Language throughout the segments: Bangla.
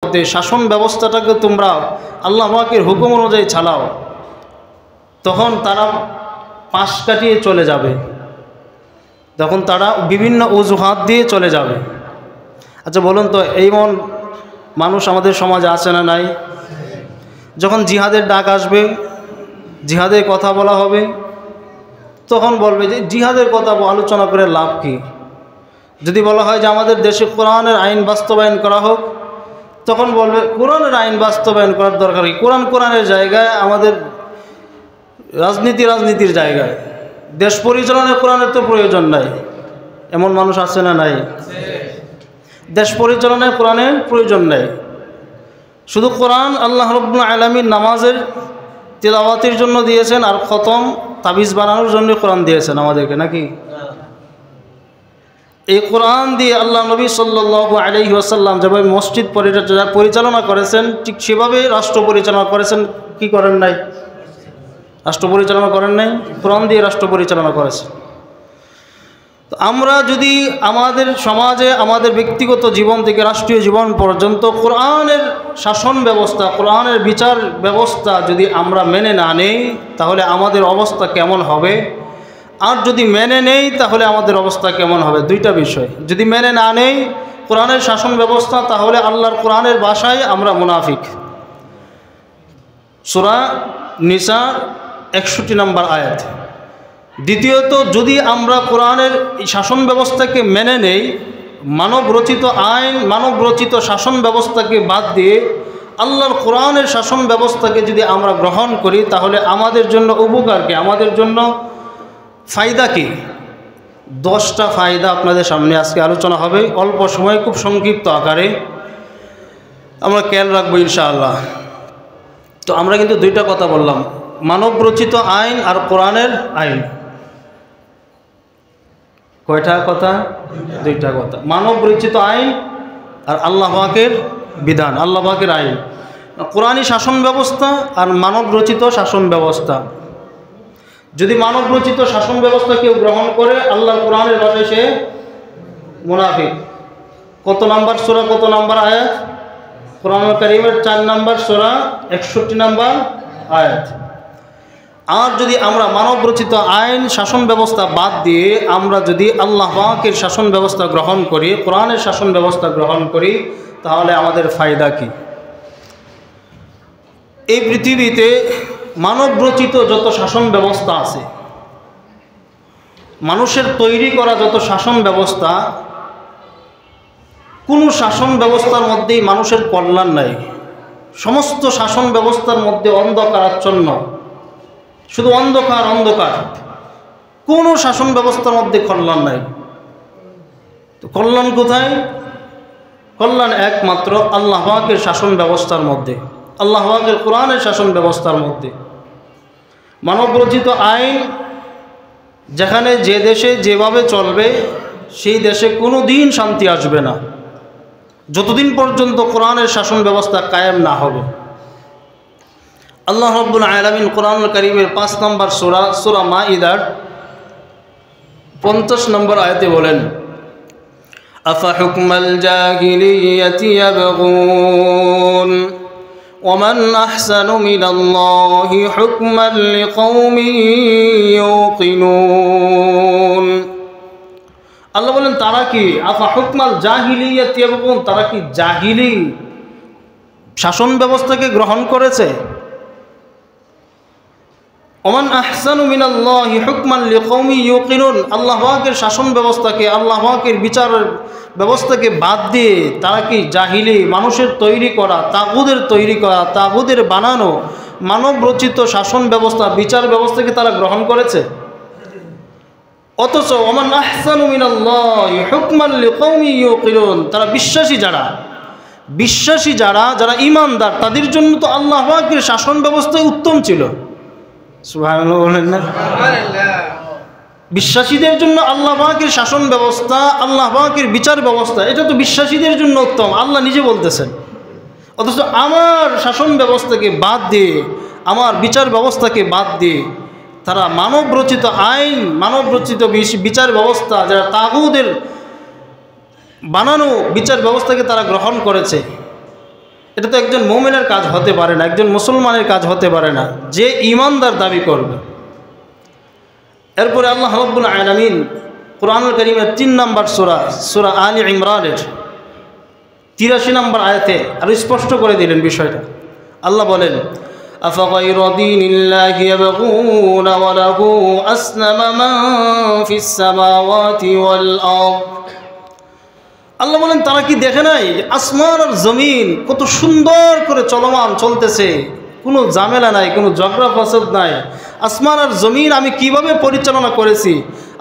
জগতে শাসন ব্যবস্থাটাকে তোমরা আল্লাহ পাকের হুকুম অনুযায়ী চালাও, তখন তারা পাশ কাটিয়ে চলে যাবে, তখন তারা বিভিন্ন অজুহাত দিয়ে চলে যাবে। আচ্ছা বলুন তো, এইমন মানুষ আমাদের সমাজে আছে না নাই? যখন জিহাদের ডাক আসবে, জিহাদের কথা বলা হবে, তখন বলবে যে জিহাদের কথা আলোচনা করে লাভ কি? যদি বলা হয় যে আমাদের দেশে কোরআনের আইন বাস্তবায়ন করা হোক, তখন বলবে কোরআনের আইন বাস্তবায়ন করার দরকার কি? কোরআনের জায়গায় আমাদের রাজনীতির জায়গায়, দেশ পরিচালনায় কোরআনের তো প্রয়োজন নাই। এমন মানুষ আছে না নাই? দেশ পরিচালনায় কোরআনের প্রয়োজন নাই। শুধু কোরআন আল্লাহ রাব্বুল আলামিন নামাজের তিলাওয়াতের জন্য দিয়েছেন, আর খতম তাবিজ বানানোর জন্য কোরআন দিয়েছেন আমাদেরকে, নাকি? এই কোরআন দিয়ে আল্লাহ নবী সাল্লাল্লাহু আলাইহি ওয়াসাল্লাম যেভাবে মসজিদ পরিচালনা করেছেন, ঠিক সেভাবে রাষ্ট্র পরিচালনা করেছেন। কি করেন নাই? রাষ্ট্র পরিচালনা করেন নাই, কোরআন দিয়ে রাষ্ট্র পরিচালনা করেছেন। তো আমরা যদি আমাদের সমাজে, আমাদের ব্যক্তিগত জীবন থেকে রাষ্ট্রীয় জীবন পর্যন্ত কোরআনের শাসন ব্যবস্থা, কোরআনের বিচার ব্যবস্থা যদি আমরা মেনে না নেই, তাহলে আমাদের অবস্থা কেমন হবে? আর যদি মেনে নেই, তাহলে আমাদের অবস্থা কেমন হবে? দুইটা বিষয়। যদি মেনে না নেই কোরআনের শাসন ব্যবস্থা, তাহলে আল্লাহর কোরআনের ভাষায় আমরা মুনাফিক। সূরা নিসা 61 নম্বর আয়াত। দ্বিতীয়ত, যদি আমরা কোরআনের শাসন ব্যবস্থাকে মেনে নেই, মানব রচিত আইন, মানব রচিত শাসন ব্যবস্থাকে বাদ দিয়ে আল্লাহর কোরআনের শাসন ব্যবস্থাকে যদি আমরা গ্রহণ করি, তাহলে আমাদের জন্য উপকার কি? আমাদের জন্য ফায়দা কি? 10টা ফায়দা আপনাদের সামনে আজকে আলোচনা হবে, অল্প সময়ে খুব সংক্ষিপ্ত আকারে আমরা খেয়াল রাখবো ইনশাআল্লাহ। তো আমরা কিন্তু দুইটা কথা বললাম, মানব রচিত আইন আর কোরআনের আইন। কয়টা কথা? দুইটা কথা। মানব রচিত আইন আর আল্লাহ পাকের বিধান, আল্লাহ পাকের আইন। কোরআনী শাসন ব্যবস্থা আর মানব রচিত শাসন ব্যবস্থা। যদি মানব রচিত শাসন ব্যবস্থা কেউ গ্রহণ করে, আল্লাহর কোরআনের ভাষায় সে মুনাফিক। কত নাম্বার সূরা, কত নাম্বার আয়াত? কোরআনুল কারীমের 4 নাম্বার সূরা 61 নাম্বার আয়াত। আর যদি আমরা মানব রচিত আইন শাসন ব্যবস্থা বাদ দিয়ে আমরা যদি আল্লাহ পাকের শাসন ব্যবস্থা গ্রহণ করি, কোরআনের শাসন ব্যবস্থা গ্রহণ করি, তাহলে আমাদের ফায়দা কি? এই পৃথিবীতে মানব রচিত যত শাসন ব্যবস্থা আছে, মানুষের তৈরি করা যত শাসন ব্যবস্থা, কোনো শাসন ব্যবস্থার মধ্যেই মানুষের কল্যাণ নাই। সমস্ত শাসন ব্যবস্থার মধ্যে অন্ধকারাচ্ছন্ন, শুধু অন্ধকার অন্ধকার। কোনো শাসন ব্যবস্থার মধ্যে কল্যাণ নাই। তো কল্যাণ কোথায়? কল্যাণ একমাত্র আল্লাহ পাকের শাসন ব্যবস্থার মধ্যে, আল্লাহ পাকের কোরআনের শাসন ব্যবস্থার মধ্যে। মানব রচিত আইন যেখানে যে দেশে যেভাবে চলবে, সেই দেশে কোনো দিন শান্তি আসবে না, যতদিন পর্যন্ত কোরআনের শাসন ব্যবস্থা কায়েম না হবে। আল্লাহ রাব্বুল আলামিন কোরআনুল কারীমের 5 নম্বর সূরা, সূরা মাইদার 50 নম্বর আয়াতে বলেন, আফা হুকমাল জাহিলিয়াতি ইয়াবগুন ওয়ামান আহসানু মিনাল্লাহি হুকমান লিকাওমিন ইউকিনুন। আল্লাহ বলেন, তারা কি আফা হুকমাল জাহিলিয়াতি ইয়াবগুন, তারা কি জাহিলি শাসন ব্যবস্থাকে গ্রহণ করেছে? ওমান আহসানু মিনাল্লাহি হুকমান লিকাওমিন ইউকিনুন। আল্লাহ পাকের শাসন ব্যবস্থাকে, আল্লাহ পাকের বিচার ব্যবস্থাকে বাদ দিয়ে তারা কি জাহিলি, মানুষের তৈরি করা, তাগুদের তৈরি করা, তাগুদের বানানো মানব রচিত শাসন ব্যবস্থা, বিচার ব্যবস্থাকে তারা গ্রহণ করেছে? অথচ ওমান আহসানু মিনাল্লাহি হুকমান লিকাওমিন ইউকিনুন, তারা বিশ্বাসী যারা ঈমানদার, তাদের জন্য তো আল্লাহ পাকের শাসন ব্যবস্থাই উত্তম ছিল। সুবহানাল্লাহ বলেন না? বিশ্বাসীদের জন্য আল্লাহ পাকের শাসন ব্যবস্থা, আল্লাহ পাকের বিচার ব্যবস্থা, এটা তো বিশ্বাসীদের জন্য উত্তম, আল্লাহ নিজে বলতেছেন। অথচ আমার শাসন ব্যবস্থাকে বাদ দিয়ে, আমার বিচার ব্যবস্থাকে বাদ দিয়ে তারা মানব রচিত আইন, মানব রচিত বিচার ব্যবস্থা, যারা তাগুদের বানানো বিচার ব্যবস্থাকে তারা গ্রহণ করেছে। এটা তো একজন মুমিনের কাজ হতে পারে না, একজন মুসলমানের কাজ হতে পারে না যে ঈমানদার দাবি করবে। এরপরে আল্লাহ রাব্বুল আলামিন কুরআনুল কারীমের 3 নম্বর সূরা আলী ইমরানের 83 নম্বর আয়াতে আরো স্পষ্ট করে দিলেন বিষয়টা। আল্লাহ বলেন, আফাগায়রা দীনিল্লাহি ইয়াবগুনা ওয়া লাহু আসলামা মান ফিস সামাওয়াতি ওয়াল আরদ। আল্লাহ বলেন, তারা কি দেখে নাই আসমান আর জমিন কত সুন্দর করে চলমান চলতেছে, কোনো ঝামেলা নাই, কোনো ঝগড়া ফাসাদ নাই। আসমান আর জমিন আমি কিভাবে পরিচালনা করেছি।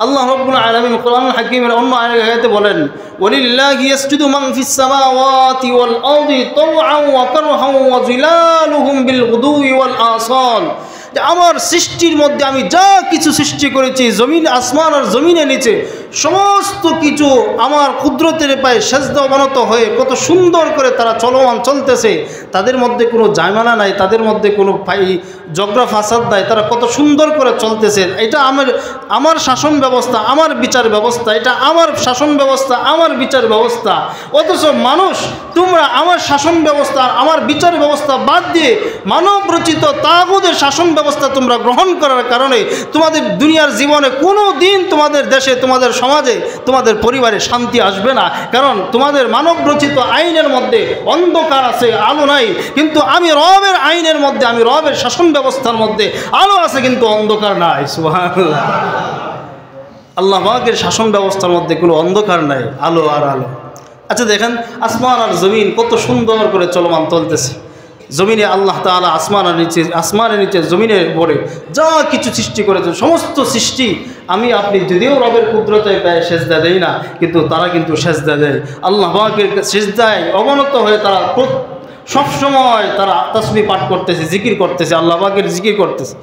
আল্লাহ রাব্বুল আলামিন কোরআনুল হাকীমের অন্য আয়াতে বলেন, ওয়ালিল্লাহি ইয়াসজুদু মান ফিস সামাওয়াতি ওয়াল আরদি তাওআন ওয়া কারহান ওয়া জিলালুহুম বিল গুদুই ওয়াল আসাল। যে আমার সৃষ্টির মধ্যে আমি যা কিছু সৃষ্টি করেছি, জমিন আসমান আর জমিনের নিচে সমস্ত কিছু আমার কুদরতের পায়ে সেজদা অবনত হয়ে কত সুন্দর করে তারা চলমান চলতেছে, তাদের মধ্যে কোনো ঝামেলা নাই, তাদের মধ্যে কোনো ঝগড়া ফাসাদ নাই, তারা কত সুন্দর করে চলতেছে। এটা আমার শাসন ব্যবস্থা, আমার বিচার ব্যবস্থা, এটা আমার শাসন ব্যবস্থা, আমার বিচার ব্যবস্থা। অথচ মানুষ, তোমরা আমার শাসন ব্যবস্থা, আমার বিচার ব্যবস্থা বাদ দিয়ে মানব রচিত তাগুদের শাসন ব্যবস্থা তোমরা গ্রহণ করার কারণে তোমাদের দুনিয়ার জীবনে কোনো দিন তোমাদের দেশে, তোমাদের সমাজে, তোমাদের পরিবারে শান্তি আসবে না। কারণ তোমাদের মানব রচিত আইনের মধ্যে অন্ধকার আছে, আলো নাই। কিন্তু আমি রবের আইনের মধ্যে, আমি রবের শাসন ব্যবস্থার মধ্যে আলো আছে, কিন্তু অন্ধকার নাই। সুবহানাল্লাহ। আল্লাহ পাকের শাসন ব্যবস্থার মধ্যে কোনো অন্ধকার নাই, আলো আর আলো। আচ্ছা দেখেন, আসমান আর জমিন কত সুন্দর করে চলমান চলতেছে। জমিনে আল্লাহ তাআলা আসমানের নিচে জমিনের উপরে যা কিছু সৃষ্টি করেছেন, সমস্ত সৃষ্টি আমি আপনি যদিও রবের কুদরতে পায়ে সেজদা দেই না, কিন্তু তারা কিন্তু সেজদা দেয়। আল্লাহ পাকের সেজদায় অবনত হয়ে তারা সবসময় তারা তাসবিহ পাঠ করতেছে, জিকির করতেছে, আল্লাহ পাকের জিকির করতেছে।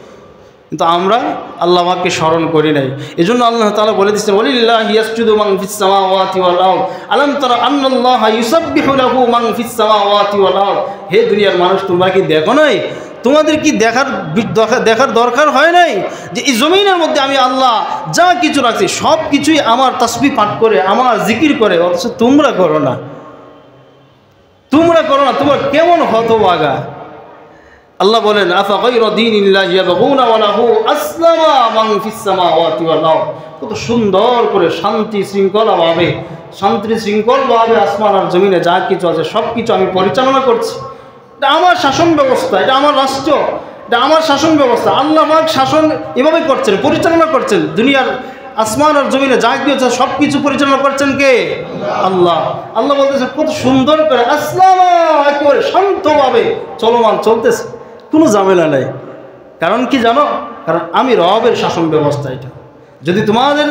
কিন্তু আমরা আল্লাহ পাককে স্মরণ করি নাই। এজন্য আল্লাহ তাআলা বলে দিচ্ছেন, ওয়ালিল্লাহি ইয়াসজুদু মান ফিস সামাওয়াতি ওয়াল আরদ আলাম তারা আন্নাল্লাহা ইউসাব্বিহু লাহু মান ফিস সামাওয়াতি ওয়াল আরদ। হে দুনিয়ার মানুষ, তোমরা কি দেখো নাই, তোমাদের কি দেখার দরকার হয় নাই যে এই জমিনের মধ্যে আমি আল্লাহ যা কিছু রাখছি সব কিছুই আমার তাসবিহ পাঠ করে, আমার জিকির করে, অথচ তোমরা করো না। তোমরা কেমন হতভাগা। আল্লাহ বলেন, আফাগায়রা দীনিল্লাহি ইয়াবগুনা ওয়া লাহু আসলামা মান ফিস সামাওয়াতি ওয়াল আরদ। কত সুন্দর করে শান্তি শৃঙ্খলভাবে আসমান আর জমিনে যা কিছু আছে সব কিছু আমি পরিচালনা করছি। এটা আমার শাসন ব্যবস্থা, এটা আমার রাষ্ট্র, এটা আমার শাসন ব্যবস্থা। আল্লাহ পাক শাসন এভাবে করছেন, পরিচালনা করছেন। দুনিয়ার আসমান আর জমিনে যা কিছু আছে সব কিছু পরিচালনা করছেন কে? আল্লাহ। আল্লাহ বলতেছেন কত সুন্দর করে আসলামা, একেবারে শান্তভাবে চলমান চলতেছে, কোনো ঝামেলা নাই। কারণ কি জানো? কারণ আমি রবের শাসন ব্যবস্থা। এটা যদি তোমাদের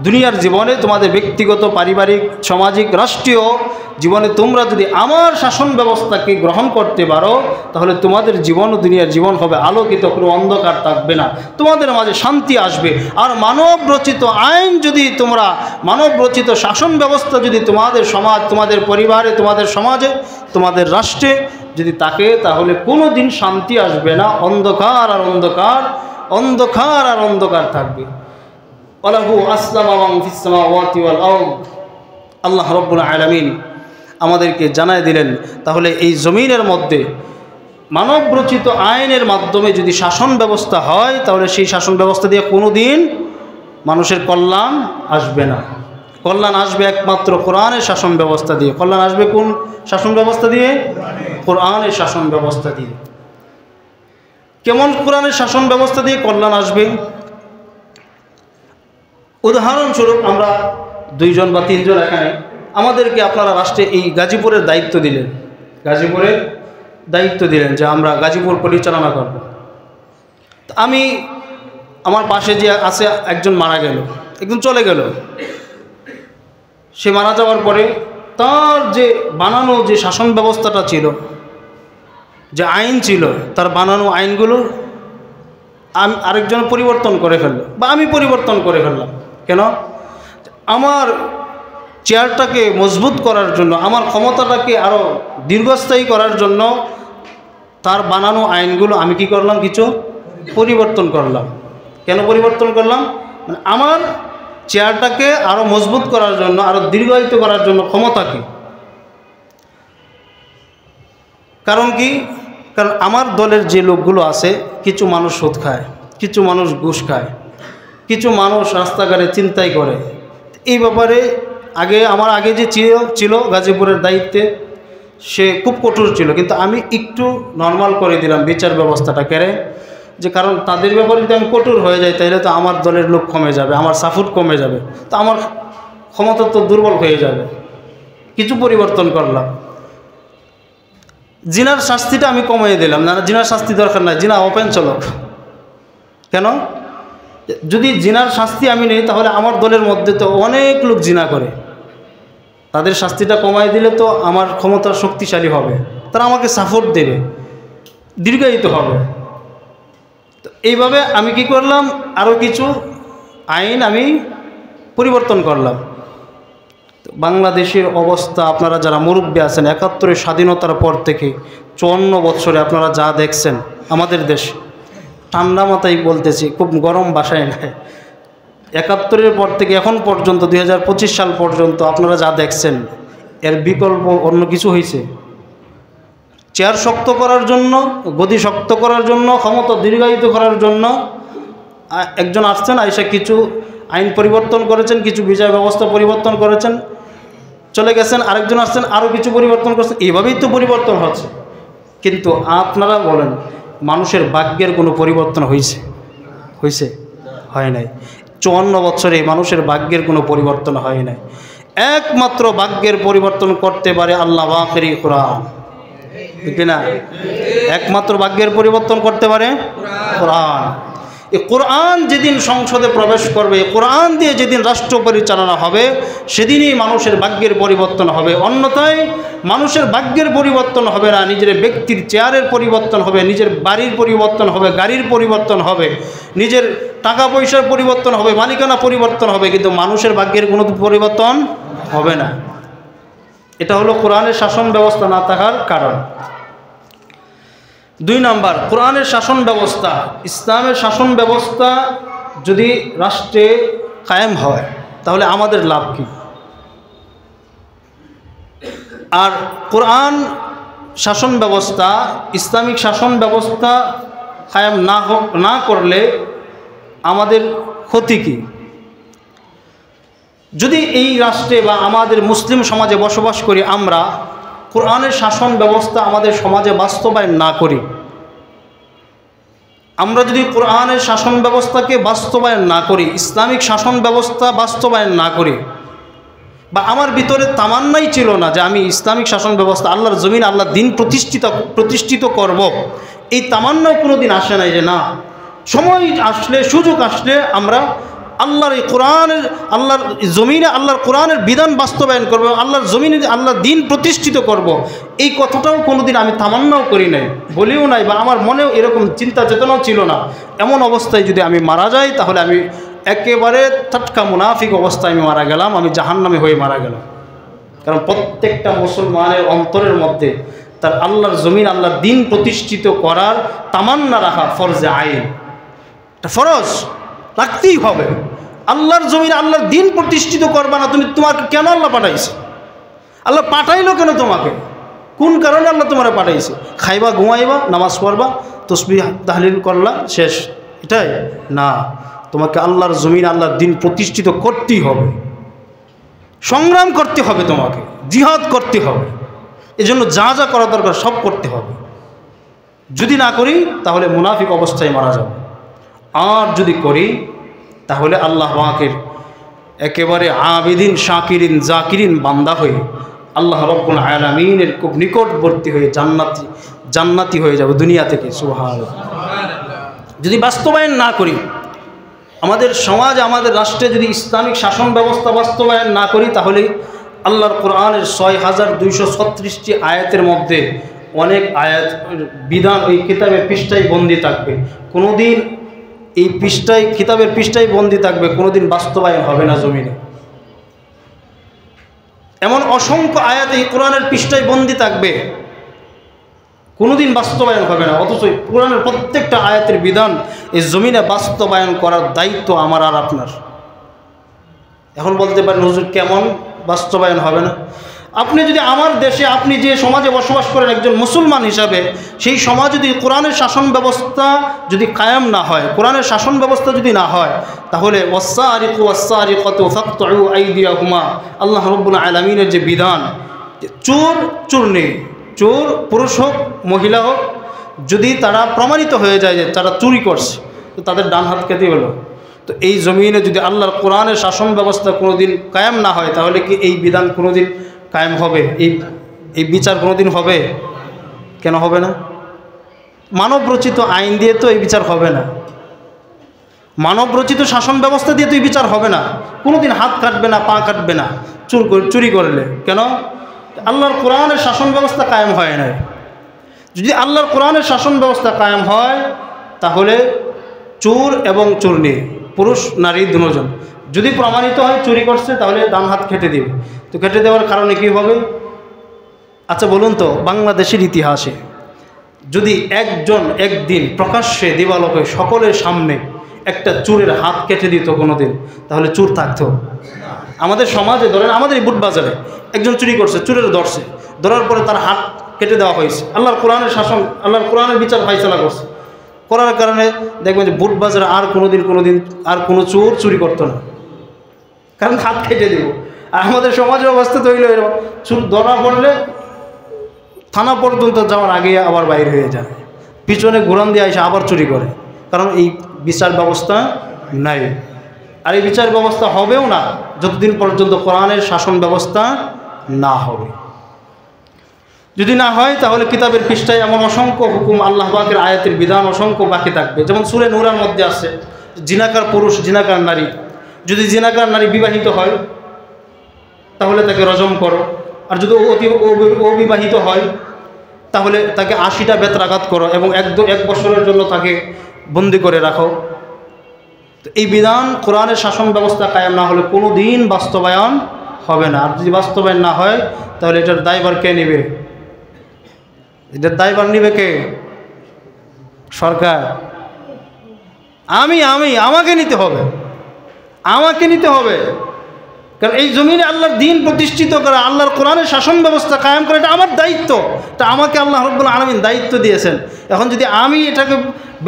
দুনিয়ার জীবনে, তোমাদের ব্যক্তিগত, পারিবারিক, সামাজিক, রাষ্ট্রীয় জীবনে তোমরা যদি আমার শাসন ব্যবস্থাকে গ্রহণ করতে পারো, তাহলে তোমাদের জীবন ও দুনিয়ার জীবন হবে আলোকিত, কোনো অন্ধকার থাকবে না, তোমাদের মাঝে শান্তি আসবে। আর মানব রচিত আইন যদি তোমরা, মানব রচিত শাসন ব্যবস্থা যদি তোমাদের সমাজ, তোমাদের পরিবারে, তোমাদের সমাজে, তোমাদের রাষ্ট্রে যদি থাকে, তাহলে কোনো দিন শান্তি আসবে না, অন্ধকার আর অন্ধকার, অন্ধকার আর অন্ধকার থাকবে। ওয়ালাহু আসলামা মান ফিস সামাওয়াতি ওয়াল আরদ। আল্লাহ রাব্বুল আলামিন আমাদেরকে জানায় দিলেন, তাহলে এই জমিনের মধ্যে মানব রচিত আইনের মাধ্যমে যদি শাসন ব্যবস্থা হয়, তাহলে সেই শাসন ব্যবস্থা দিয়ে কোনো দিন মানুষের কল্যাণ আসবে না। কল্যাণ আসবে একমাত্র কোরআনের শাসন ব্যবস্থা দিয়ে। কল্যাণ আসবে কোন শাসন ব্যবস্থা দিয়ে? কোরআনের শাসন ব্যবস্থা দিয়ে। কেমন কোরআনের শাসন ব্যবস্থা দিয়ে কল্যাণ আসবে? উদাহরণস্বরূপ আমরা 2 জন বা 3 জন এখানে, আমাদেরকে আপনারা রাষ্ট্রে এই গাজীপুরের দায়িত্ব দিলেন, গাজীপুরের দায়িত্ব দিলেন যে আমরা গাজীপুর পরিচালনা করব। আমি, আমার পাশে যে আছে একজন মারা গেল, একজন চলে গেল। সে মারা যাওয়ার পরে তার যে বানানো যে শাসন ব্যবস্থাটা ছিল, যে আইন ছিল, তার বানানো আইনগুলো আরেকজন পরিবর্তন করে ফেললো, বা আমি পরিবর্তন করে ফেললাম। কেন? আমার চেয়ারটাকে মজবুত করার জন্য, আমার ক্ষমতাটাকে আরও দীর্ঘস্থায়ী করার জন্য তার বানানো আইনগুলো আমি কি করলাম? কিছু পরিবর্তন করলাম। কেন পরিবর্তন করলাম? মানে আমার চেয়ারটাকে আরও মজবুত করার জন্য, আরও দীর্ঘায়িত করার জন্য ক্ষমতাকে। কারণ কি? কারণ আমার দলের যে লোকগুলো আছে, কিছু মানুষ সুদ খায়, কিছু মানুষ ঘুষ খায়, কিছু মানুষ রাস্তাঘাটে ছিনতাই করে। এই ব্যাপারে আমার আগে যে ছিল গাজীপুরের দায়িত্বে, সে খুব কঠোর ছিল, কিন্তু আমি একটু নর্মাল করে দিলাম বিচার ব্যবস্থাটা কেড়ে, যে কারণ তাদের ব্যাপারে যদি আমি কঠোর হয়ে যাই তাহলে তো আমার দলের লোক কমে যাবে, আমার সাপোর্ট কমে যাবে, তো আমার ক্ষমতা তো দুর্বল হয়ে যাবে। কিছু পরিবর্তন করলাম। জিনার শাস্তিটা আমি কমিয়ে দিলাম, না জিনার শাস্তি দরকার নাই, জিনা ওপেন চলক। কেন? যদি জিনার শাস্তি আমি নেই তাহলে আমার দলের মধ্যে তো অনেক লোক জিনা করে, তাদের শাস্তিটা কমাই দিলে তো আমার ক্ষমতা শক্তিশালী হবে, তারা আমাকে সাপোর্ট দেবে, দীর্ঘায়িত হবে। তো এইভাবে আমি কি করলাম, আরও কিছু আইন আমি পরিবর্তন করলাম। বাংলাদেশের অবস্থা আপনারা যারা মুরব্বী আছেন, ৭১-এর স্বাধীনতার পর থেকে ৫৪ বছরে আপনারা যা দেখছেন আমাদের দেশ, ঠান্ডা মাথায় বলতেছি, খুব গরম বাসায় নাই, ৭১-এর পর থেকে এখন পর্যন্ত ২০২৫ সাল পর্যন্ত আপনারা যা দেখছেন, এর বিকল্প অন্য কিছু হয়েছে? চেয়ার শক্ত করার জন্য, গদি শক্ত করার জন্য, ক্ষমতা দীর্ঘায়িত করার জন্য একজন আসছেন, আইসা কিছু আইন পরিবর্তন করেছেন, কিছু বিচার ব্যবস্থা পরিবর্তন করেছেন, চলে গেছেন, আরেকজন আসছেন, আরও কিছু পরিবর্তন করছেন, এইভাবেই তো পরিবর্তন হচ্ছে। কিন্তু আপনারা বলেন, মানুষের ভাগ্যের কোনো পরিবর্তন হয়েছে? হয় নাই। ৫৪ বছরে মানুষের ভাগ্যের কোনো পরিবর্তন হয় নাই। একমাত্র ভাগ্যের পরিবর্তন করতে পারে আল্লাহ পাকেরই কোরআন, ঠিক না? একমাত্র ভাগ্যের পরিবর্তন করতে পারে কোরআন। এই কোরআন যেদিন সংসদে প্রবেশ করবে, কোরআন দিয়ে যেদিন রাষ্ট্র পরিচালনা হবে, সেদিনই মানুষের ভাগ্যের পরিবর্তন হবে। অন্যথায় মানুষের ভাগ্যের পরিবর্তন হবে না, নিজের ব্যক্তির চেয়ারের পরিবর্তন হবে, নিজের বাড়ির পরিবর্তন হবে, গাড়ির পরিবর্তন হবে, নিজের টাকা পয়সার পরিবর্তন হবে, মালিকানা পরিবর্তন হবে, কিন্তু মানুষের ভাগ্যের কোনো পরিবর্তন হবে না। এটা হলো কোরআনের শাসন ব্যবস্থা না থাকার কারণ। ২ নাম্বার, কোরআনের শাসন ব্যবস্থা, ইসলামের শাসন ব্যবস্থা যদি রাষ্ট্রে কায়েম হয় তাহলে আমাদের লাভ কি? আর কোরআন শাসন ব্যবস্থা, ইসলামিক শাসন ব্যবস্থা কায়েম না করলে আমাদের ক্ষতি কি? যদি এই রাষ্ট্রে বা আমাদের মুসলিম সমাজে বসবাস করি, আমরা কোরআনের শাসন ব্যবস্থা আমাদের সমাজে বাস্তবায়ন না করি, আমরা যদি কোরআনের শাসন ব্যবস্থাকে বাস্তবায়ন না করি, ইসলামিক শাসন ব্যবস্থা বাস্তবায়ন না করি, বা আমার ভিতরে তামান্নাই ছিল না যে আমি ইসলামিক শাসন ব্যবস্থা, আল্লাহর জমিন, আল্লাহর দিন প্রতিষ্ঠিত করব, এই তামান্নাও কোনো দিন আসে নাই যে না, সময় আসলে, সুযোগ আসলে আমরা আল্লাহর এই কোরআনের, আল্লাহর জমিনে আল্লাহর কোরআনের বিধান বাস্তবায়ন করব, আল্লাহর জমিনে আল্লাহর দিন প্রতিষ্ঠিত করব, এই কথাটাও কোনোদিন আমি তামান্নাও করি নাই, বলিও নাই, বা আমার মনেও এরকম চিন্তা চেতনাও ছিল না। এমন অবস্থায় যদি আমি মারা যাই তাহলে আমি একেবারে টাটকা মুনাফিক অবস্থায় আমি মারা গেলাম, আমি জাহান্নামে হয়ে মারা গেলাম। কারণ প্রত্যেকটা মুসলমানের অন্তরের মধ্যে তার আল্লাহর জমিন, আল্লাহর দিন প্রতিষ্ঠিত করার তামান্না রাখা ফরজে আইন, এটা ফরজ, রাখতেই হবে। আল্লাহর জমিন আল্লাহর দিন প্রতিষ্ঠিত করবা না, তোমাকে কেন আল্লাহ পাঠাইছে? আল্লাহ পাঠাইলো কেন তোমাকে? কোন কারণে আল্লাহ তোমার পাঠাইছে? খাইবা, ঘুমাইবা, নামাজ পড়বা, তসবিহ তাহলিল করলা, শেষ, এটাই না। তোমাকে আল্লাহর জমিন, আল্লাহর দিন প্রতিষ্ঠিত করতেই হবে, সংগ্রাম করতে হবে, তোমাকে জিহাদ করতে হবে, এজন্য যা যা করা দরকার সব করতে হবে। যদি না করি তাহলে মুনাফিক অবস্থায় মারা যাবে, আর যদি করি তাহলে আল্লাহ পাকের একেবারে আবেদিন, শাকিরিন, জাকিরিন বান্দা হয়ে আল্লাহ রাব্বুল আলামিনের খুব নিকটবর্তী হয়ে জান্নাতি হয়ে যাবে দুনিয়া থেকে। সুবহানাল্লাহ। যদি বাস্তবায়ন না করি, আমাদের সমাজ, আমাদের রাষ্ট্রে যদি ইসলামিক শাসন ব্যবস্থা বাস্তবায়ন না করি, তাহলে আল্লাহর কোরআনের ৬,২৩৬টি আয়াতের মধ্যে অনেক আয়াত বিধান ওই কিতাবের পৃষ্ঠায় বন্দী থাকবে, কোনোদিন এই কিতাবের পৃষ্ঠায় বন্দী থাকবে, কোনোদিন বাস্তবায়ন হবে না জমিনে। এমন অসংখ্য আয়াত এই কোরআনের পৃষ্ঠায় বন্দী থাকবে, কোনোদিন বাস্তবায়ন হবে না, অথচ কোরআনের প্রত্যেকটা আয়াতের বিধান এই জমিনে বাস্তবায়ন করার দায়িত্ব আমার আর আপনার। এখন বলতে পারেন হুজুর কেমন বাস্তবায়ন হবে না? আপনি যদি আমার দেশে আপনি যে সমাজে বসবাস করেন একজন মুসলমান হিসাবে, সেই সমাজ যদি কোরআনের শাসন ব্যবস্থা যদি কায়েম না হয়, কোরআনের শাসন ব্যবস্থা যদি না হয়, তাহলে ওয়াসসারিকু ওয়াসসারিকাতু ফাকতুউ আইদিয়াহুমা, আল্লাহ রাব্বুল আলামিনের যে বিধান, চোর চুরনি, চোর পুরুষ হোক মহিলা হোক, যদি তারা প্রমাণিত হয়ে যায় যে তারা চুরি করছে, তো তাদের ডান হাত কেটে হলো। তো এই জমিনে যদি আল্লাহর কোরআনের শাসন ব্যবস্থা কোনোদিন কায়েম না হয়, তাহলে কি এই বিধান কোনোদিন কায়েম হবে? এই বিচার কোনোদিন হবে? কেন হবে না? মানব রচিত আইন দিয়ে তো এই বিচার হবে না, মানব রচিত শাসন ব্যবস্থা দিয়ে তো এই বিচার হবে না। কোনোদিন হাত কাটবে না, পা কাটবে না চুরি করলে। কেন? আল্লাহর কোরআনের শাসন ব্যবস্থা কায়েম হয় না। যদি আল্লাহর কোরআনের শাসন ব্যবস্থা কায়েম হয়, তাহলে চোর এবং চুরনি, পুরুষ নারী দুজন যদি প্রমাণিত হয় চুরি করছে, তাহলে ডান হাত কেটে দিবে। তো কেটে দেওয়ার কারণে কী হবে? আচ্ছা বলুন তো, বাংলাদেশের ইতিহাসে যদি একজন একদিন প্রকাশ্যে দিবালোকে সকলের সামনে একটা চোরের হাত কেটে দিত কোনোদিন, তাহলে চোর থাকতো? আমাদের সমাজে ধরেন, আমাদের এই বুটবাজারে একজন চুরি করছে, চোরের ধরছে, ধরার পরে তার হাত কেটে দেওয়া হয়েছে। আল্লাহর কোরআনের শাসন, আল্লাহর কোরআনের বিচার ফাইসালা করছে, করার কারণে দেখবেন যে বুটবাজারে আর কোনোদিন আর কোনো চোর চুরি করতো না, কারণ হাত কেটে দিব। আর আমাদের সমাজের অবস্থা তো হইল এরকম, চোর ধরা পড়লে থানা পর্যন্ত যাওয়ার আগে আবার বাইরে হয়ে যায়, পিছনে ঘুরান দিয়ে এসে আবার চুরি করে, কারণ এই বিচার ব্যবস্থা নাই। আর এই বিচার ব্যবস্থা হবেও না যতদিন পর্যন্ত কোরআনের শাসন ব্যবস্থা না হবে। যদি না হয়, তাহলে কিতাবের পৃষ্ঠায় এমন অসংখ্য হুকুম, আল্লাহ পাকের আয়াতের বিধান অসংখ্য বাকি থাকবে। যেমন সূরা নূরের মধ্যে আছে, জিনাকার পুরুষ, জিনাকার নারী, যদি জিনাকার নারী বিবাহিত হয় তাহলে তাকে রজম করো, আর যদি অবিবাহিত হয় তাহলে তাকে 80টা বেত্রাঘাত করো এবং 1 বছরের জন্য তাকে বন্দি করে রাখো। তো এই বিধান কোরআনের শাসন ব্যবস্থা কায়েম না হলে কোনো দিন বাস্তবায়ন হবে না। আর যদি বাস্তবায়ন না হয়, তাহলে এটার দায়ভার কে নেবে? এটার দায়ভার নেবে কে? সরকার। আমাকে নিতে হবে, আমাকে নিতে হবে। কারণ এই জমিনে আল্লাহর দ্বীন প্রতিষ্ঠিত করা, আল্লাহর কোরআনের শাসন ব্যবস্থা কায়েম করা, এটা আমার দায়িত্ব। এটা আমাকে আল্লাহ রাব্বুল আলামিন দায়িত্ব দিয়েছেন। এখন যদি আমি এটাকে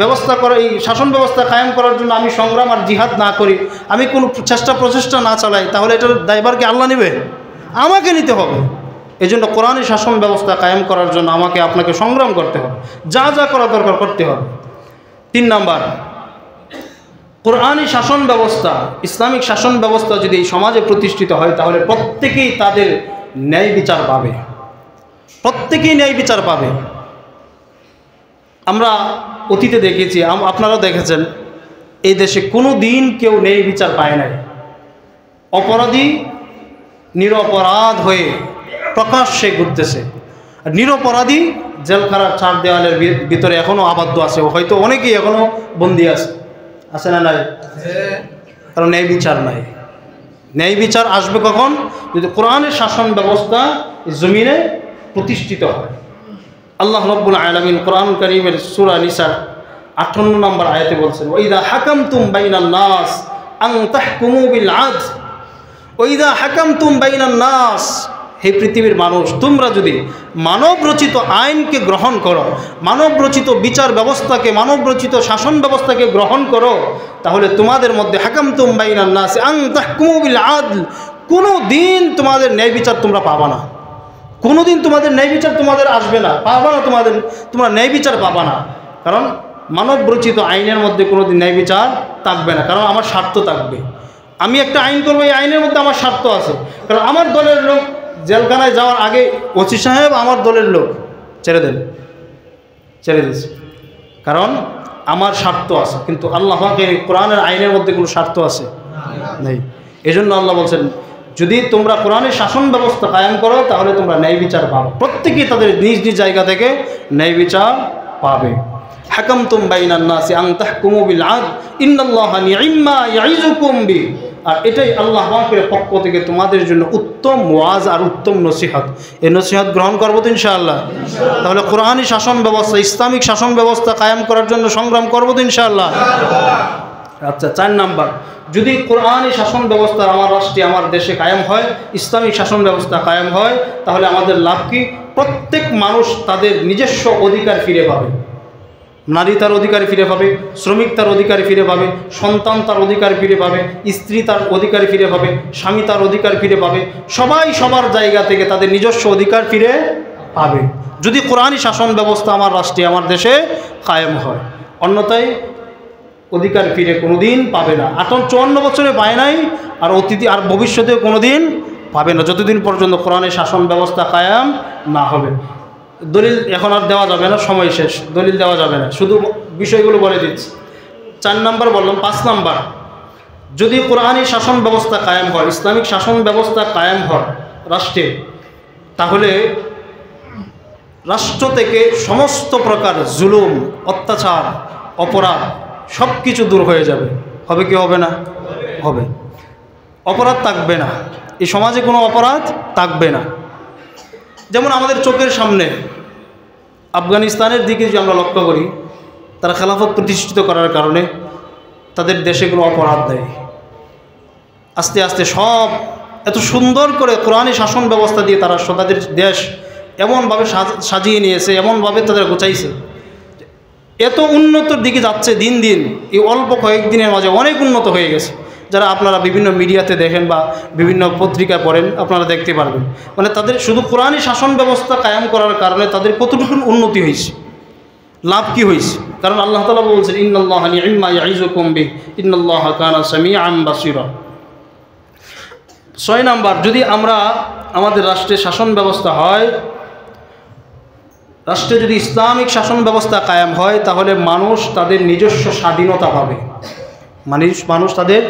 ব্যবস্থা করা, এই শাসন ব্যবস্থা কায়েম করার জন্য আমি সংগ্রাম আর জিহাদ না করি, আমি কোনো প্রচেষ্টা না চালাই, তাহলে এটার দায়ভার কি আল্লাহ নেবে? আমাকে নিতে হবে। এই জন্য কোরআনের শাসন ব্যবস্থা কায়েম করার জন্য আমাকে আপনাকে সংগ্রাম করতে হবে, যা যা করা দরকার করতে হবে। 3 নাম্বার, কোরআনী শাসন ব্যবস্থা, ইসলামিক শাসন ব্যবস্থা যদি এই সমাজে প্রতিষ্ঠিত হয়, তাহলে প্রত্যেকেই তাদের ন্যায় বিচার পাবে, প্রত্যেকেই ন্যায় বিচার পাবে। আমরা অতীতে দেখেছি, আপনারাও দেখেছেন, এই দেশে কোনো দিন কেউ ন্যায় বিচার পায় নাই। অপরাধী নিরপরাধ হয়ে প্রকাশ্যে ঘুরতেছে, আর নিরপরাধী জেলখানার 4 দেওয়ালের ভিতরে এখনও আবদ্ধ আছে, হয়তো অনেকেই এখনও বন্দী আছে না নাই? কারণ ন্যায় বিচার নাই। ন্যায় বিচার আসবে কখন? যদি কোরআনের শাসন ব্যবস্থা জমিনে প্রতিষ্ঠিত হয়। আল্লাহ রাব্বুল আলামিন কোরআন কারীমের সূরা নিসার 58 নম্বর আয়াতে বলছেন, ওয়াইদা হাকামতুম বাইনান নাস আন তাহকুমু বিল আদল, ওয়াইদা হাকামতুম বাইনান নাস, হে পৃথিবীর মানুষ, তোমরা যদি মানব রচিত আইনকে গ্রহণ করো, মানব রচিত বিচার ব্যবস্থাকে, মানব রচিত শাসন ব্যবস্থাকে গ্রহণ করো, তাহলে তোমাদের মধ্যে হাকামতুম বাইনান নাস আন তাহকুমু বিল আদল, কোনো দিন তোমাদের ন্যায় বিচার তোমরা পাবা না, কোনো দিন তোমাদের ন্যায় বিচার তোমাদের আসবে না, পাবা না, তোমরা ন্যায় বিচার পাবা না। কারণ মানব রচিত আইনের মধ্যে কোনো দিন ন্যায় বিচার থাকবে না, কারণ আমার স্বার্থ থাকবে। আমি একটা আইন করবো, এই আইনের মধ্যে আমার স্বার্থ আছে। কারণ আমার দলের লোক জেলখানায় যাওয়ার আগে ওসি সাহেব আমার দলের লোক ছেড়ে দিয়েছে, কারণ আমার স্বার্থ আছে। কিন্তু আল্লাহ পাকের কোরআনের আইনের মধ্যে কোনো স্বার্থ আছে নেই। এই জন্য আল্লাহ বলছেন, যদি তোমরা কোরআনের শাসন ব্যবস্থা কায়েম করো, তাহলে তোমরা ন্যায় বিচার পাবে, প্রত্যেকেই তাদের নিজ নিজ জায়গা থেকে ন্যায় বিচার পাবে। হাকামতুম বাইনান নাসি আন তাহকুমু বিল আদল ইন্নাল্লাহা নি'ম্মা ইয়াইযুকুম বি, আর এটাই আল্লাহ পাকের পক্ষ থেকে তোমাদের জন্য উত্তম ওয়াজ আর উত্তম নসিহত। এই নসিহত গ্রহণ করবো তো ইনশাআল্লাহ। তাহলে কোরআনী শাসন ব্যবস্থা, ইসলামিক শাসন ব্যবস্থা কায়েম করার জন্য সংগ্রাম করবো তো ইনশাআল্লাহ। আচ্ছা, 4 নাম্বার, যদি কোরআনী শাসন ব্যবস্থা আমার রাষ্ট্রে আমার দেশে কায়েম হয়, ইসলামিক শাসন ব্যবস্থা কায়েম হয়, তাহলে আমাদের লাভ কি? প্রত্যেক মানুষ তাদের নিজস্ব অধিকার ফিরে পাবে। নারী তার অধিকার ফিরে পাবে, শ্রমিক তার অধিকার ফিরে পাবে, সন্তান তার অধিকার ফিরে পাবে, স্ত্রী তার অধিকার ফিরে পাবে, স্বামী তার অধিকার ফিরে পাবে, সবাই সবার জায়গা থেকে তাদের নিজস্ব অধিকার ফিরে পাবে যদি কোরআনী শাসন ব্যবস্থা আমার রাষ্ট্রে আমার দেশে কায়েম হয়। অন্যথায় অধিকার ফিরে কোনো দিন পাবে না। 54 বছরে পায় নাই, আর আর ভবিষ্যতে কোনো দিন পাবে না, যতদিন পর্যন্ত কোরআনের শাসন ব্যবস্থা কায়েম না হবে। দলিল এখন আর দেওয়া যাবে না, সময় শেষ, দলিল দেওয়া যাবে না, শুধু বিষয়গুলো বলে দিচ্ছি। 4 নাম্বার বললাম। 5 নাম্বার, যদি কোরআনী শাসন ব্যবস্থা কায়েম হয়, ইসলামিক শাসন ব্যবস্থা কায়েম হয় রাষ্ট্রে, তাহলে রাষ্ট্র থেকে সমস্ত প্রকার জুলুম, অত্যাচার, অপরাধ সব কিছু দূর হয়ে যাবে। হবে কি হবে না? হবে। অপরাধ থাকবে না, এই সমাজে কোনো অপরাধ থাকবে না। যেমন আমাদের চোখের সামনে আফগানিস্তানের দিকে যদি আমরা লক্ষ্য করি, তারা খেলাফত প্রতিষ্ঠিত করার কারণে তাদের দেশে কোনো অপরাধ নেই। আস্তে আস্তে সব এত সুন্দর করে কোরআনী শাসন ব্যবস্থা দিয়ে তারা তাদের দেশ এমনভাবে সাজিয়ে নিয়েছে, এমনভাবে তাদের গোছাইছে, এত উন্নতর দিকে যাচ্ছে দিন দিন। এই অল্প কয়েকদিনের মাঝে অনেক উন্নত হয়ে গেছে। যারা আপনারা বিভিন্ন মিডিয়াতে দেখেন বা বিভিন্ন পত্রিকায় পড়েন, আপনারা দেখতে পারবেন। মানে তাদের শুধু কোরআনী শাসন ব্যবস্থা কায়েম করার কারণে তাদের কতটুকু উন্নতি হয়েছে, লাভ কি হয়েছে। কারণ আল্লাহ তাআলা বলছেন, ইন্নাল্লাহা নি'ম্মা ইয়াইযুকুম বিহি ইন্নাল্লাহা কানা সামিআন বাসীরা। 6 নাম্বার, যদি আমাদের রাষ্ট্রে শাসন ব্যবস্থা হয়, রাষ্ট্রে যদি ইসলামিক শাসন ব্যবস্থা কায়েম হয়, তাহলে মানুষ তাদের নিজস্ব স্বাধীনতা পাবে। মানুষ তাদের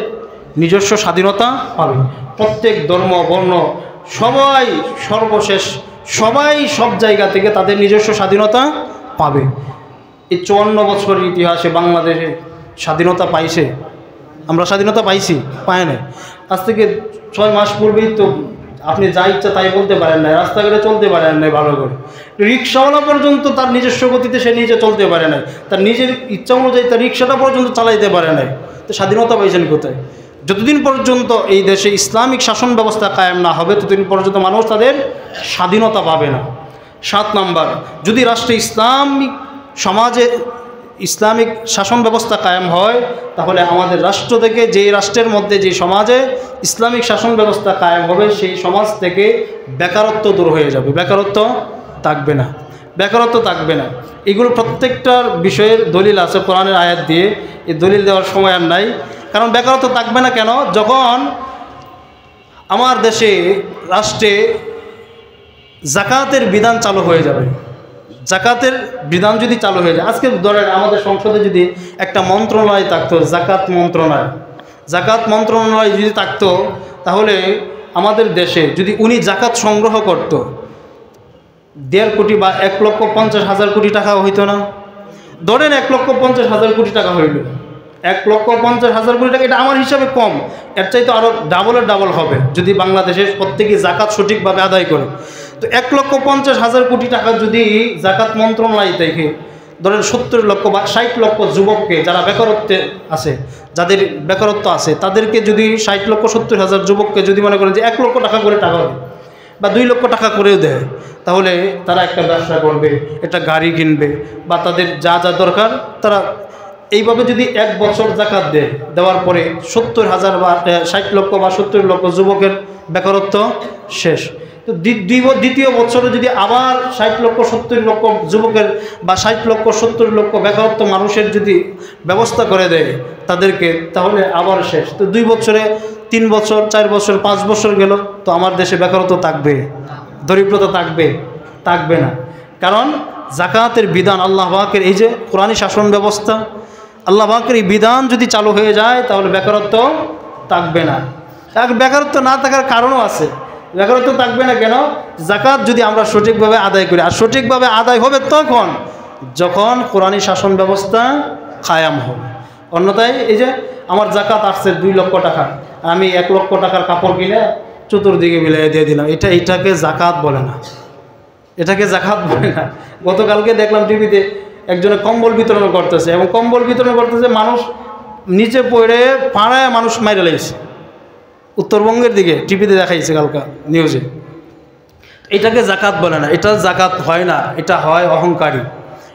নিজস্ব স্বাধীনতা পাবে। প্রত্যেক ধর্ম, বর্ণ সবাই, সর্বশেষ সবাই সব জায়গা থেকে তাদের নিজস্ব স্বাধীনতা পাবে। এই 54 বছরের ইতিহাসে বাংলাদেশে স্বাধীনতা পাইছে? আমরা স্বাধীনতা পাইছি? পায় নাই। আজ থেকে 6 মাস পূর্বেই তো আপনি যা ইচ্ছা তাই বলতে পারেন না, রাস্তাঘাটে চলতে পারেন নাই ভালো করে। রিক্সাওয়ালা পর্যন্ত তার নিজস্ব গতিতে সে নিজে চলতে পারে নাই, তার নিজের ইচ্ছা অনুযায়ী তার রিক্সাটা পর্যন্ত চালাইতে পারে নাই। তো স্বাধীনতা পাইছেন কোথায়? যতদিন পর্যন্ত এই দেশে ইসলামিক শাসন ব্যবস্থা কায়েম না হবে, ততদিন পর্যন্ত মানুষ তাদের স্বাধীনতা পাবে না। 7 নাম্বার, যদি রাষ্ট্রে সমাজে ইসলামিক শাসন ব্যবস্থা কায়েম হয়, তাহলে আমাদের রাষ্ট্র থেকে, যে রাষ্ট্রের মধ্যে যে সমাজে ইসলামিক শাসন ব্যবস্থা কায়েম হবে, সেই সমাজ থেকে বেকারত্ব দূর হয়ে যাবে। বেকারত্ব থাকবে না, বেকারত্ব থাকবে না। এগুলো প্রত্যেকটার বিষয়ের দলিল আছে কোরআনের আয়াত দিয়ে। এই দলিল দেওয়ার সময় আর নাই। কারণ বেকারত্ব থাকবে না কেন? যখন আমার দেশে রাষ্ট্রে জাকাতের বিধান চালু হয়ে যাবে। জাকাতের বিধান যদি চালু হয়ে যায়, আজকে ধরেন আমাদের সংসদে যদি একটা মন্ত্রণালয় থাকতো, জাকাত মন্ত্রণালয় যদি থাকতো, তাহলে আমাদের দেশে যদি উনি জাকাত সংগ্রহ করত, 1.5 কোটি বা 1,50,000 কোটি টাকা হইতো না? ধরেন 1,50,000 কোটি টাকা হইল, 1,50,000 কোটি টাকা, এটা আমার হিসাবে কম, এর চাইতে আরও ডাবল হবে যদি বাংলাদেশের প্রত্যেকে জাকাত সঠিকভাবে আদায় করে। তো 1,50,000 কোটি টাকা যদি জাকাত মন্ত্রণালয় থেকে ধরেন 70 লক্ষ বা 60 লক্ষ যুবককে, যারা বেকারত্বে আছে, যাদের বেকারত্ব আছে, তাদেরকে যদি 60,70,000 যুবককে যদি মনে করেন যে 1 লক্ষ টাকা করে টাকা দেয় বা 2 লক্ষ টাকা করেও দেয়, তাহলে তারা একটা ব্যবসা করবে, একটা গাড়ি কিনবে, বা তাদের যা যা দরকার তারা এইভাবে যদি 1 বছর জাকাত দেওয়ার পরে 70,000 বা 60 লক্ষ বা 70 লক্ষ যুবকের বেকারত্ব শেষ। তো দ্বিতীয় বছরে যদি আবার 60 লক্ষ 70 লক্ষ যুবকের বা 60 লক্ষ 70 লক্ষ বেকারত্ব মানুষের যদি ব্যবস্থা করে দেয় তাদেরকে, তাহলে আবার শেষ। তো 2 বছরে 3 বছর 4 বছর 5 বছর গেল, তো আমার দেশে বেকারত্ব থাকবে? দরিদ্রতা থাকবে না। কারণ জাকাতের বিধান, আল্লাহ পাকের এই যে কোরআনী শাসন ব্যবস্থা, আল্লাহ পাকের এই বিধান যদি চালু হয়ে যায়, তাহলে বেকারত্ব থাকবে না। বেকারত্ব না থাকার কারণও আছে। বেকারত্ব থাকবে না কেন? জাকাত যদি আমরা সঠিকভাবে আদায় করি, আর সঠিকভাবে আদায় হবে তখন যখন কোরআনী শাসন ব্যবস্থা কায়েম হবে। অন্যথায় এই যে আমার জাকাত আসছে 2 লক্ষ টাকা, আমি 1 লক্ষ টাকার কাপড় কিনে চতুর্দিকে মিলিয়ে দিয়ে দিলাম, এটাকে জাকাত বলে না, এটাকে জাকাত বলে না। গতকালকে দেখলাম টিভিতে একজনে কম্বল বিতরণ করতেছে, এবং কম্বল বিতরণ করতেছে, মানুষ নিচে পড়ে পাড়ায় মানুষ মাইরে লেগেছে, উত্তরবঙ্গের দিকে টিভিতে দেখাইছে কালকা নিউজে। এটাকে জাকাত বলে না, এটা জাকাত হয় না, এটা হয় অহংকারী,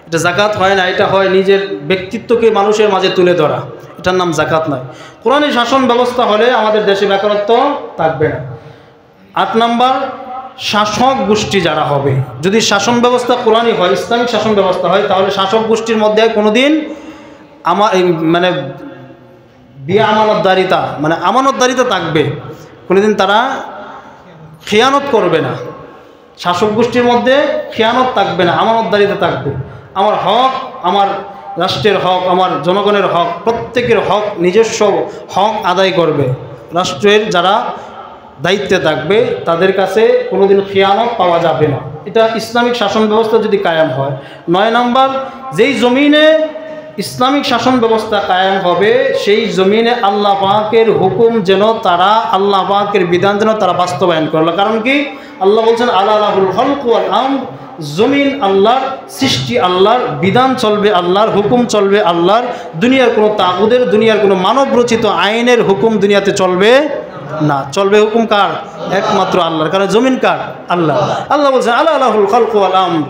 এটা জাকাত হয় না, এটা হয় নিজের ব্যক্তিত্বকে মানুষের মাঝে তুলে ধরা, এটার নাম জাকাত নয়। কোরআনী শাসন ব্যবস্থা হলে আমাদের দেশে বেকারত্ব থাকবে না। 8 নম্বর, শাসক গোষ্ঠী যারা হবে, যদি শাসন ব্যবস্থা কোরআনী হয়, ইসলামিক শাসন ব্যবস্থা হয়, তাহলে শাসক গোষ্ঠীর মধ্যে কোনোদিন মানে আমানতদারিতা আমানতদারিতা থাকবে, কোনোদিন তারা খেয়ানত করবে না। শাসক গোষ্ঠীর মধ্যে খেয়ানত থাকবে না, আমানতদারিতা থাকবে। আমার হক, আমার রাষ্ট্রের হক, আমার জনগণের হক, প্রত্যেকের হক, নিজস্ব হক আদায় করবে। রাষ্ট্রের যারা দায়িত্বে থাকবে তাদের কাছে কোনোদিন খেয়ানত পাওয়া যাবে না। এটা ইসলামিক শাসন ব্যবস্থা যদি কায়েম হয়। 9 নম্বর, যেই জমিনে ইসলামিক শাসন ব্যবস্থা কায়েম হবে সেই জমিনে আল্লাহ পাকের হুকুম যেন তারা, আল্লাহ পাকের বিধান যেন তারা বাস্তবায়ন করলো। কারণ কি, আল্লাহ বলছেন আলা লাহুল খালকু ওয়াল আমর, জমিন আল্লাহর, সৃষ্টি আল্লাহর, বিধান চলবে আল্লাহর, হুকুম চলবে আল্লাহর। দুনিয়ার কোনো তাগুদের, দুনিয়ার কোনো মানব রচিত আইনের হুকুম দুনিয়াতে চলবে না। চলবে হুকুম কার? একমাত্র আল্লাহর। কারণ জমিন কার? আল্লাহ। আল্লাহ বলছেন আলা লাহুল খালকু ওয়াল আমর,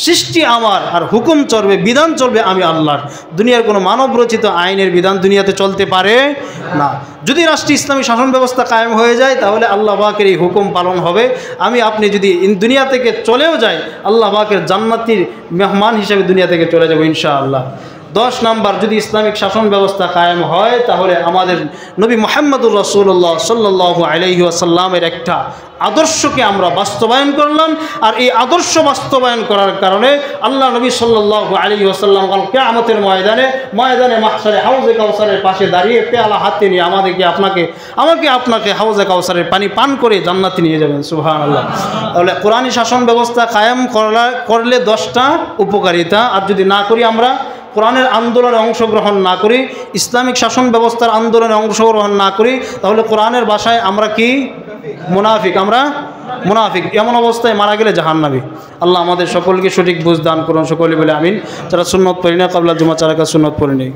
সৃষ্টি আমার আর হুকুম চলবে, বিধান চলবে আমি আল্লাহর। দুনিয়ার কোনো মানব রচিত আইনের বিধান দুনিয়াতে চলতে পারে না। যদি রাষ্ট্রীয় ইসলামী শাসন ব্যবস্থা কায়েম হয়ে যায় তাহলে আল্লাহ পাকের এই হুকুম পালন হবে। আমি আপনি যদি দুনিয়া থেকে চলেও যাই, আল্লাহ পাকের জান্নাতির মেহমান হিসেবে দুনিয়া থেকে চলে যাব ইনশাআল্লাহ। 10 নম্বর, যদি ইসলামিক শাসন ব্যবস্থা কায়েম হয় তাহলে আমাদের নবী মুহাম্মদুর রাসূলুল্লাহ সাল্লাল্লাহু আলাইহি ওয়াসাল্লামের একটা আদর্শকে আমরা বাস্তবায়ন করলাম। আর এই আদর্শ বাস্তবায়ন করার কারণে আল্লাহ নবী সাল্লাল্লাহু আলাইহি ওয়াসাল্লাম কাল কিয়ামতের ময়দানে মাহশারে হাউজে কাউসারের পাশে দাঁড়িয়ে পেয়ালা হাতে নিয়ে আমাকে আপনাকে হাউজে কাউসারের পানি পান করে জান্নাতে নিয়ে যাবেন। সুবহানাল্লাহ। তাহলে কোরআনী শাসন ব্যবস্থা কায়েম করলে 10টা উপকারিতা। আর যদি না করি, আমরা কোরআনের আন্দোলনে অংশগ্রহণ না করি, ইসলামিক শাসন ব্যবস্থার আন্দোলনে অংশগ্রহণ না করি, তাহলে কোরআনের ভাষায় আমরা কি? মুনাফিক। আমরা মুনাফিক। এমন অবস্থায় মারা গেলে জাহান্নামী। আল্লাহ আমাদের সকলকে সঠিক বুঝ দান করুন। সকলে বলে আমিন। যারা সুন্নত পড়ি না, কাবলা জুমা চারাকা সুন্নত পড়ে নেই।